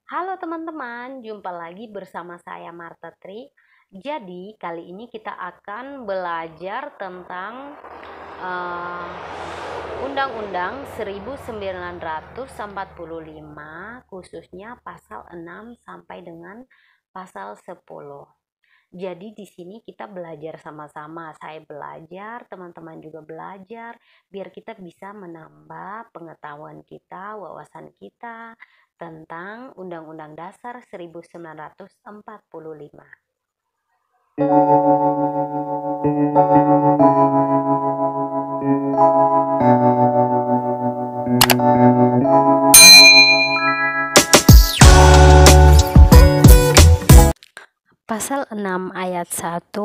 Halo teman-teman, jumpa lagi bersama saya Marta Tri. Jadi kali ini kita akan belajar tentang uh, Undang-Undang 1945, khususnya pasal 6 sampai dengan pasal 10. Jadi di sini kita belajar sama-sama. Saya belajar, teman-teman juga belajar, biar kita bisa menambah pengetahuan kita, wawasan kita tentang Undang-Undang Dasar 1945. Pasal 6 ayat 1,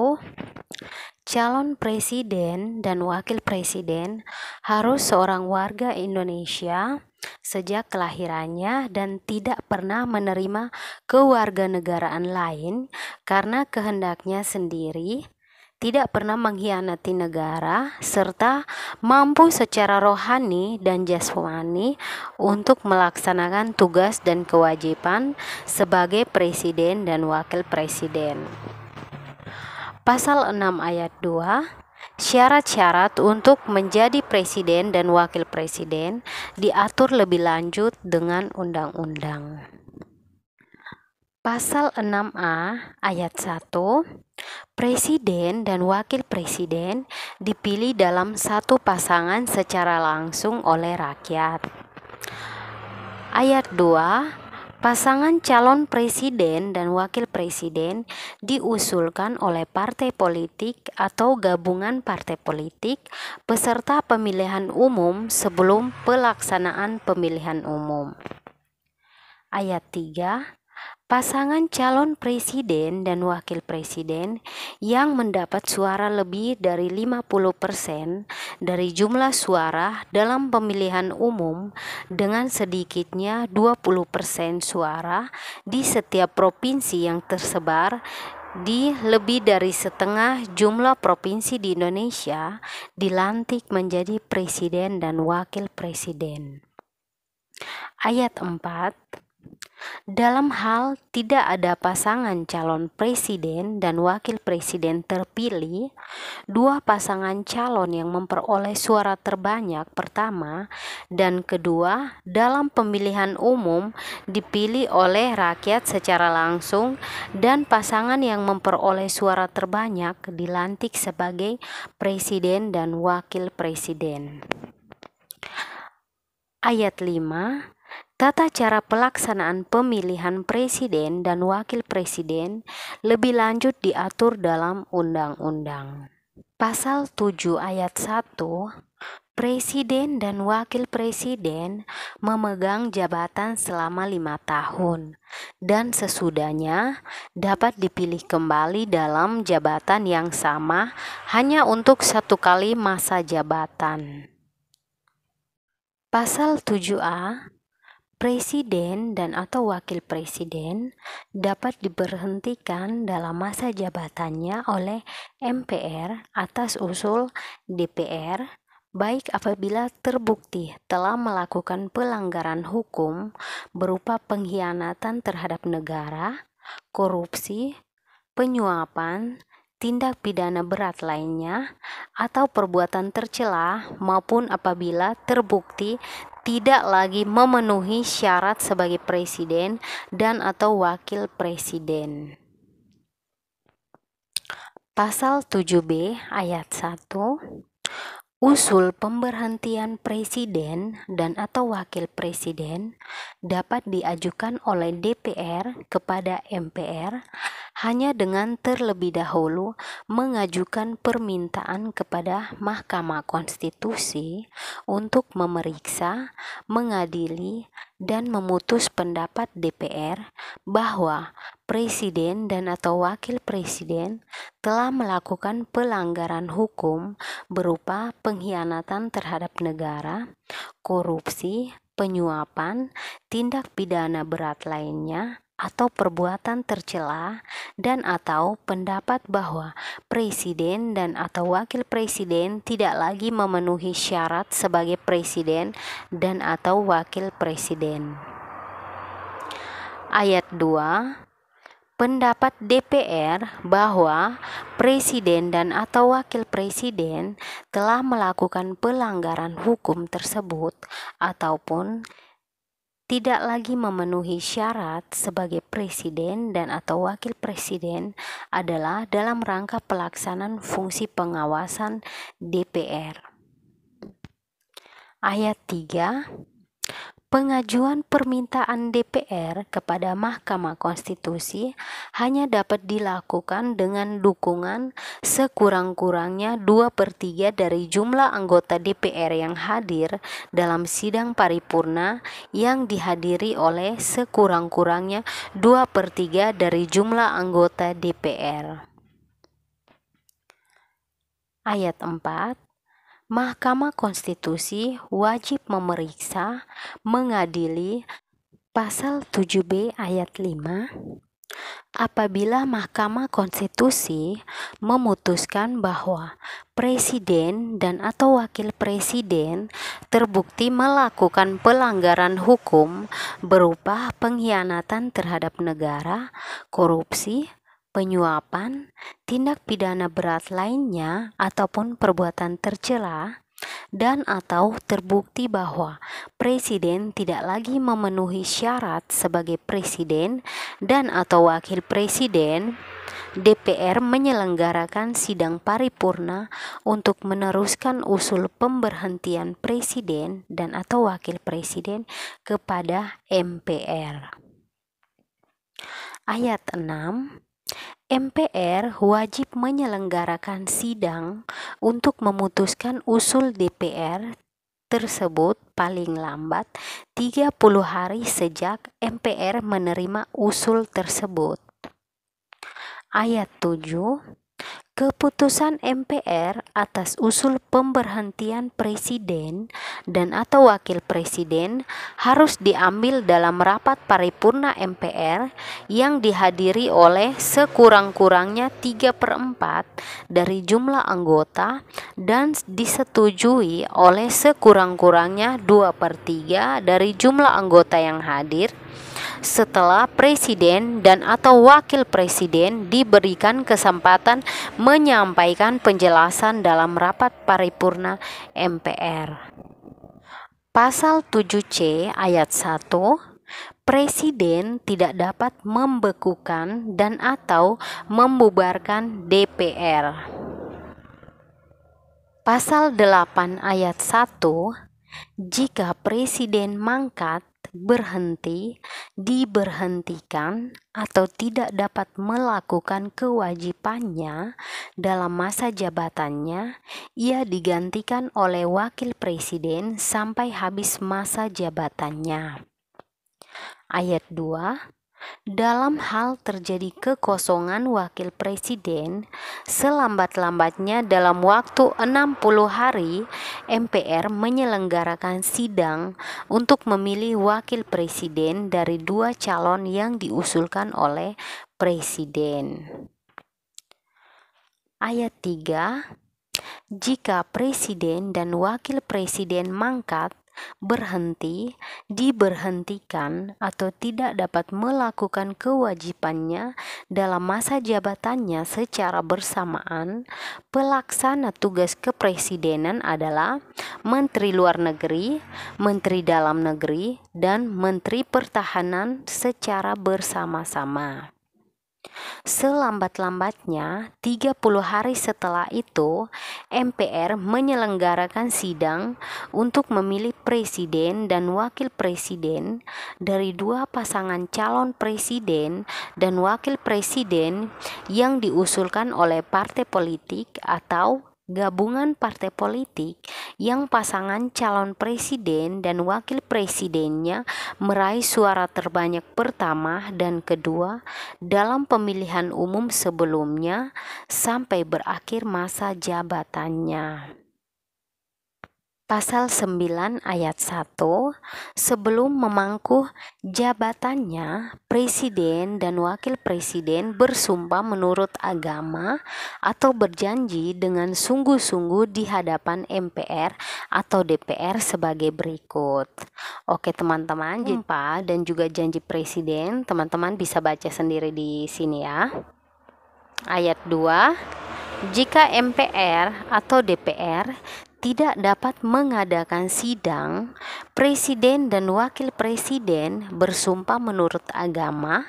calon presiden dan wakil presiden harus seorang warga Indonesia sejak kelahirannya dan tidak pernah menerima kewarganegaraan lain karena kehendaknya sendiri, tidak pernah mengkhianati negara, serta mampu secara rohani dan jasmani untuk melaksanakan tugas dan kewajiban sebagai presiden dan wakil presiden. Pasal 6 ayat 2, syarat-syarat untuk menjadi presiden dan wakil presiden diatur lebih lanjut dengan undang-undang. Pasal 6A ayat 1, presiden dan wakil presiden dipilih dalam satu pasangan secara langsung oleh rakyat. Ayat 2, pasangan calon presiden dan wakil presiden diusulkan oleh partai politik atau gabungan partai politik peserta pemilihan umum sebelum pelaksanaan pemilihan umum. Ayat 3, pasangan calon presiden dan wakil presiden yang mendapat suara lebih dari 50% dari jumlah suara dalam pemilihan umum dengan sedikitnya 20% suara di setiap provinsi yang tersebar di lebih dari setengah jumlah provinsi di Indonesia dilantik menjadi presiden dan wakil presiden. Ayat 4, dalam hal tidak ada pasangan calon presiden dan wakil presiden terpilih, dua pasangan calon yang memperoleh suara terbanyak pertama dan kedua dalam pemilihan umum dipilih oleh rakyat secara langsung dan pasangan yang memperoleh suara terbanyak dilantik sebagai presiden dan wakil presiden. Ayat 5, tata cara pelaksanaan pemilihan presiden dan wakil presiden lebih lanjut diatur dalam undang-undang. Pasal 7 ayat 1, presiden dan wakil presiden memegang jabatan selama 5 tahun dan sesudahnya dapat dipilih kembali dalam jabatan yang sama hanya untuk 1 kali masa jabatan. Pasal 7A, presiden dan atau wakil presiden dapat diberhentikan dalam masa jabatannya oleh MPR atas usul DPR, baik apabila terbukti telah melakukan pelanggaran hukum berupa pengkhianatan terhadap negara, korupsi, penyuapan, tindak pidana berat lainnya, atau perbuatan tercela, maupun apabila terbukti tidak lagi memenuhi syarat sebagai presiden dan atau wakil presiden. Pasal 7B ayat 1, usul pemberhentian presiden dan atau wakil presiden dapat diajukan oleh DPR kepada MPR hanya dengan terlebih dahulu mengajukan permintaan kepada Mahkamah Konstitusi untuk memeriksa, mengadili, dan memutus pendapat DPR bahwa presiden dan atau wakil presiden telah melakukan pelanggaran hukum berupa pengkhianatan terhadap negara, korupsi, penyuapan, tindak pidana berat lainnya, atau perbuatan tercela, dan atau pendapat bahwa presiden dan atau wakil presiden tidak lagi memenuhi syarat sebagai presiden dan atau wakil presiden. Ayat 2. Pendapat DPR bahwa presiden dan atau wakil presiden telah melakukan pelanggaran hukum tersebut ataupun tidak lagi memenuhi syarat sebagai presiden dan atau wakil presiden adalah dalam rangka pelaksanaan fungsi pengawasan DPR. Ayat 3. Pengajuan permintaan DPR kepada Mahkamah Konstitusi hanya dapat dilakukan dengan dukungan sekurang-kurangnya 2/3 dari jumlah anggota DPR yang hadir dalam sidang paripurna yang dihadiri oleh sekurang-kurangnya 2/3 dari jumlah anggota DPR. Ayat 4. Mahkamah Konstitusi wajib memeriksa, mengadili pasal 7B ayat 5 apabila Mahkamah Konstitusi memutuskan bahwa presiden dan atau wakil presiden terbukti melakukan pelanggaran hukum berupa pengkhianatan terhadap negara, korupsi, penyuapan, tindak pidana berat lainnya ataupun perbuatan tercela, dan atau terbukti bahwa presiden tidak lagi memenuhi syarat sebagai presiden dan atau wakil presiden, DPR menyelenggarakan sidang paripurna untuk meneruskan usul pemberhentian presiden dan atau wakil presiden kepada MPR. Ayat 6. MPR wajib menyelenggarakan sidang untuk memutuskan usul DPR tersebut paling lambat 30 hari sejak MPR menerima usul tersebut. Ayat 7. Keputusan MPR atas usul pemberhentian presiden dan atau wakil presiden harus diambil dalam rapat paripurna MPR yang dihadiri oleh sekurang-kurangnya 3/4 dari jumlah anggota dan disetujui oleh sekurang-kurangnya 2/3 dari jumlah anggota yang hadir setelah presiden dan atau wakil presiden diberikan kesempatan menyampaikan penjelasan dalam rapat paripurna MPR. Pasal 7C ayat 1, presiden tidak dapat membekukan dan atau membubarkan DPR. Pasal 8 ayat 1, jika presiden mangkat, berhenti, diberhentikan, atau tidak dapat melakukan kewajibannya dalam masa jabatannya, ia digantikan oleh wakil presiden sampai habis masa jabatannya. Ayat 2. Dalam hal terjadi kekosongan wakil presiden, selambat-lambatnya dalam waktu 60 hari, MPR menyelenggarakan sidang untuk memilih wakil presiden dari 2 calon yang diusulkan oleh presiden. Ayat 3. Jika presiden dan wakil presiden mangkat, berhenti, diberhentikan, atau tidak dapat melakukan kewajibannya dalam masa jabatannya secara bersamaan, pelaksana tugas kepresidenan adalah Menteri Luar Negeri, Menteri Dalam Negeri, dan Menteri Pertahanan secara bersama-sama. Selambat-lambatnya 30 hari setelah itu, MPR menyelenggarakan sidang untuk memilih presiden dan wakil presiden dari 2 pasangan calon presiden dan wakil presiden yang diusulkan oleh partai politik atau gabungan partai politik yang pasangan calon presiden dan wakil presidennya meraih suara terbanyak pertama dan kedua dalam pemilihan umum sebelumnya sampai berakhir masa jabatannya. Pasal 9 ayat 1, sebelum memangku jabatannya, presiden dan wakil presiden bersumpah menurut agama atau berjanji dengan sungguh-sungguh di hadapan MPR atau DPR sebagai berikut. Oke teman-teman, sumpah dan juga janji presiden, teman-teman bisa baca sendiri di sini ya. Ayat 2, jika MPR atau DPR tidak dapat mengadakan sidang, presiden dan wakil presiden bersumpah menurut agama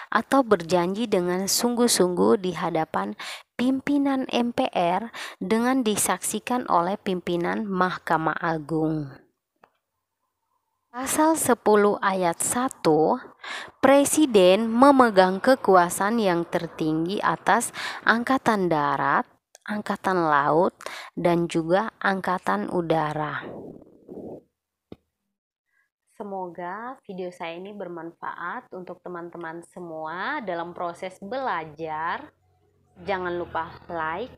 atau berjanji dengan sungguh-sungguh di hadapan pimpinan MPR dengan disaksikan oleh pimpinan Mahkamah Agung. Pasal 10 ayat 1, Presiden memegang kekuasaan yang tertinggi atas Angkatan Darat, Angkatan Laut, dan juga Angkatan Udara. Semoga video saya ini bermanfaat untuk teman-teman semua dalam proses belajar. Jangan lupa like,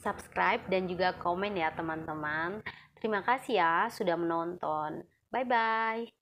subscribe, dan juga komen ya teman-teman. Terima kasih ya sudah menonton. Bye-bye.